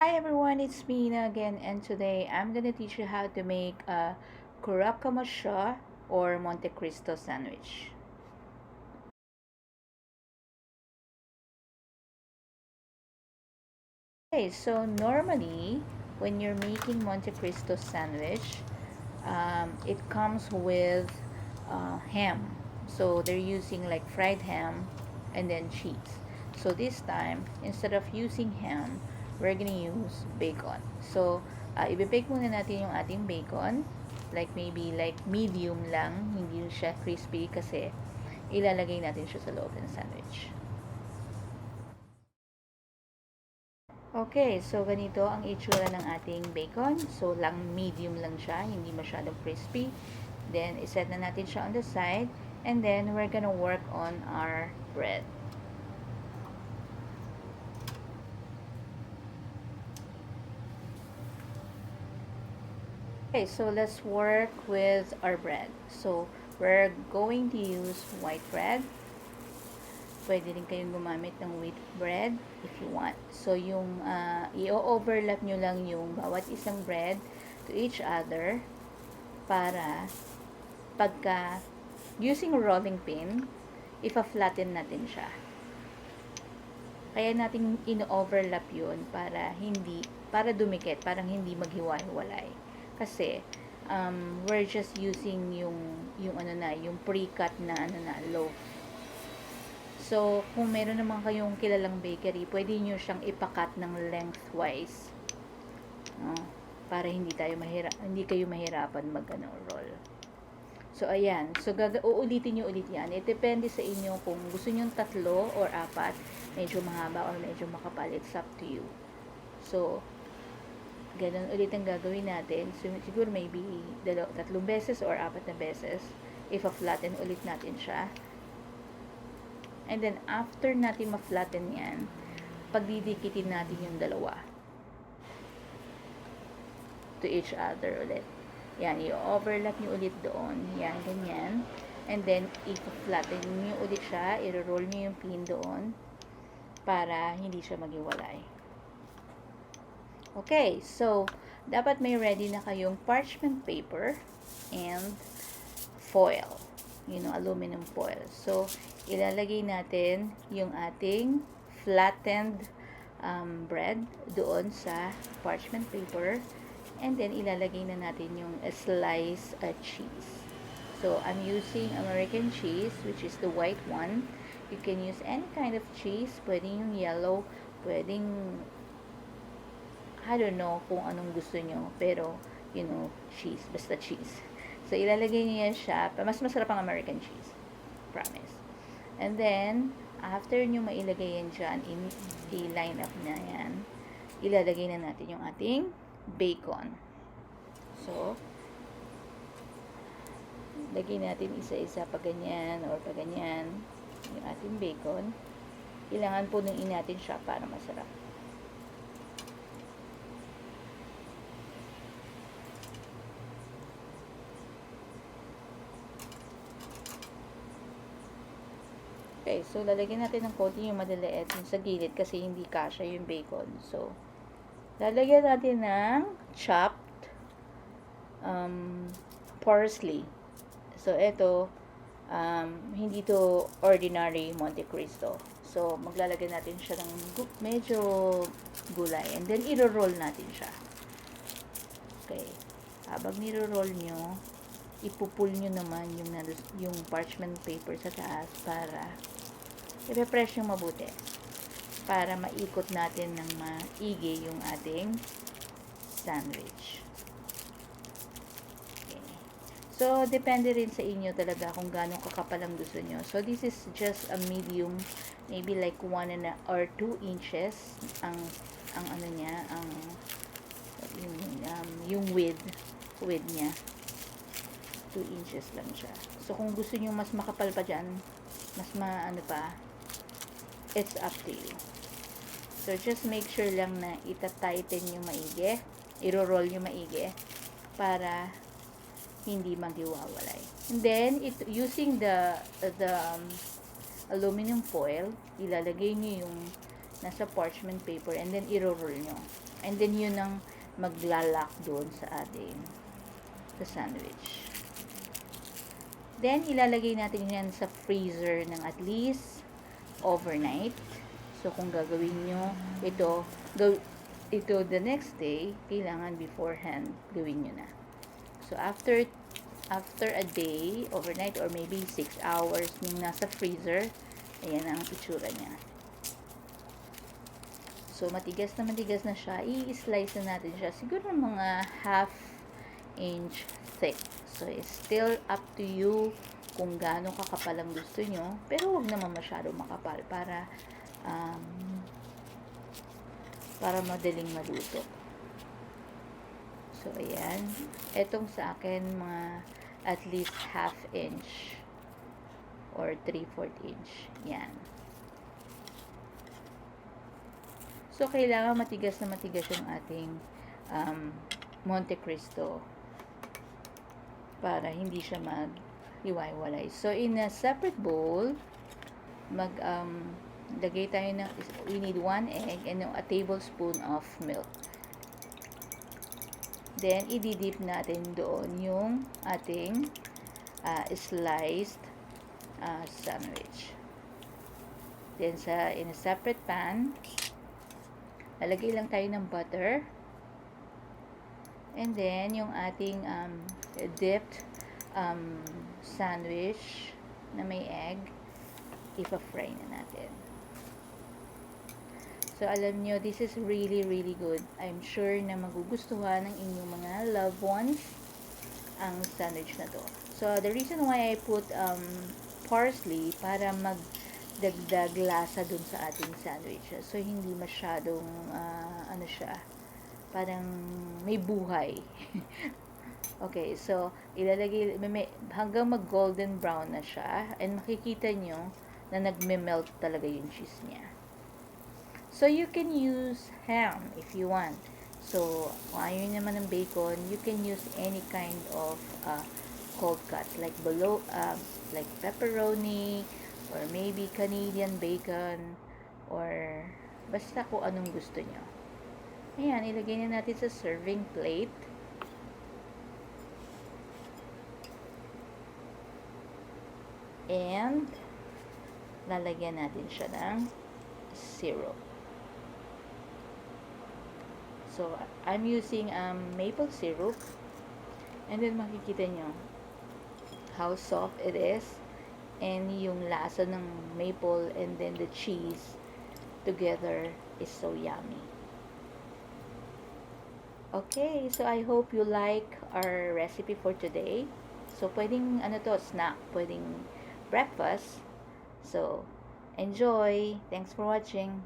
Hi everyone, it's Mina again, and today I'm gonna teach you how to make a Croque Monsieur or Monte Cristo sandwich. Okay, so normally when you're making Monte Cristo sandwich, it comes with ham. So they're using like fried ham and then cheese. So this time, instead of using ham, we're gonna use bacon. So, ibibake muna natin yung ating bacon. Like maybe like medium lang, hindi siya crispy kasi ilalagay natin siya sa loob ng sandwich. Okay, so ganito ang itsura ng ating bacon. So, lang medium lang siya, hindi masyadong crispy. Then, iset na natin siya on the side. And then, we're gonna work on our bread. Okay, so let's work with our bread. So, we're going to use white bread. Pwede din kayong gumamit ng wheat bread if you want. So, yung i-overlap nyo lang yung bawat isang bread to each other para pagka using a rolling pin, ipa-flatten natin siya. Kaya natin in-overlap yun para dumikit, parang hindi maghiwa-hiwalay. Kasi, we're just using yung pre-cut na loaf. So, kung meron naman kayong kilalang bakery, pwede nyo siyang ipakat ng lengthwise. Para hindi kayo mahirapan roll. So, ayan. So, uulitin nyo ulit yan. It depende sa inyo kung gusto nyo 3 or 4, medyo mahaba or medyo makapal. It's up to you. So, ganun ulit ang gagawin natin. So, siguro maybe 3 beses or 4 na beses. Ipa-flatten ulit natin siya. And then, after natin ma-flatten yan, pagdidikitin natin yung dalawa to each other ulit. Yan, i-overlap nyo ulit doon. Yan, ganyan. And then, i-flatten nyo ulit siya. I-roll nyo yung pin doon para hindi siya maghiwalay. Okay, so, dapat may ready na kayong parchment paper and foil. Aluminum foil. So, ilalagay natin yung ating flattened bread doon sa parchment paper. And then, ilalagay na natin yung slice cheese. So, I'm using American cheese, which is the white one. You can use any kind of cheese. Pwedeng yung yellow. Pwedeng, I don't know kung anong gusto nyo. Pero, cheese. Basta cheese. So, ilalagay niyo yan siya. Mas masarap ang American cheese. Promise. And then, after nyo mailagay yan dyan, i-line up na yan, ilalagay na natin yung ating bacon. So, lagay natin isa-isa pa ganyan or pa ganyan yung ating bacon. Kailangan punuin natin siya para masarap. Okay, so lalagyan natin ng konti yung madaliit yung sa gilid kasi hindi kasya yung bacon. So, lalagyan natin ng chopped parsley. So, ito, hindi to ordinary Monte Cristo. So, maglalagyan natin siya ng medyo gulay. And then, i-roll natin siya. Okay. Habang niro-roll nyo, ipupul nyo naman yung parchment paper sa taas para i-press nyo mabuti para maikot natin ng maigi yung ating sandwich. Okay. So, depende rin sa inyo talaga kung gaano kakapal ang gusto nyo. So, this is just a medium, maybe like 1 or 2 inches ang ano niya, yung width niya. 2 inches lang siya. So, kung gusto nyo mas makapal pa dyan, mas pa, it's up to you. So, just make sure lang na ita-tighten nyo maigi. I-roll nyo maigi para hindi maghiwalay. And then, using the aluminum foil, ilalagay nyo nasa parchment paper, and then iro-roll nyo. And then yun ang maglalak doon sa ating sa sandwich. Then, ilalagay natin yan sa freezer ng at least overnight. So, kung gagawin nyo ito the next day, kailangan beforehand gawin nyo na. So, after a day, overnight, or maybe 6 hours yung nasa freezer, ayan ang itsura niya. So, matigas na siya. I-slice na natin siya. Siguro mga ½ inch thick. So, it's still up to you kung gaano kakapal ang gusto nyo. Pero, huwag naman masyado makapal para madaling maluto. So, ayan. Etong sa akin, mga at least ½ inch or 3/4 inch. Yan. So, kailangan matigas na matigas yung ating Monte Cristo para hindi siya mag-iwalay. So, in a separate bowl, lagay tayo ng, we need 1 egg and a tablespoon of milk. Then, i-dip natin doon yung ating sliced sandwich. Then, in a separate pan, lalagay lang tayo ng butter. And then, yung ating dipped sandwich na may egg, ipa-fry na natin. So, alam nyo, this is really, really good. I'm sure na magugustuhan ng inyong mga loved ones ang sandwich na to. So, the reason why I put parsley para magdagdag lasa dun sa ating sandwich. So, hindi masyadong, parang may buhay. Okay, so, ilalagay, hanggang mag-golden brown na siya. And makikita nyo na nagme-melt talaga yung cheese niya. So, you can use ham if you want. So, kung ayaw naman ng bacon, you can use any kind of cold cut. Like like pepperoni, or maybe Canadian bacon, or basta kung anong gusto nyo. Ayan, ilagay na natin sa serving plate. And, lalagyan natin siya ng syrup. So, I'm using maple syrup. And then, makikita nyo how soft it is. And yung lasa ng maple and then the cheese together is so yummy. Okay, so I hope you like our recipe for today. So, pwedeng, snack. Pwedeng breakfast. So, enjoy. Thanks for watching.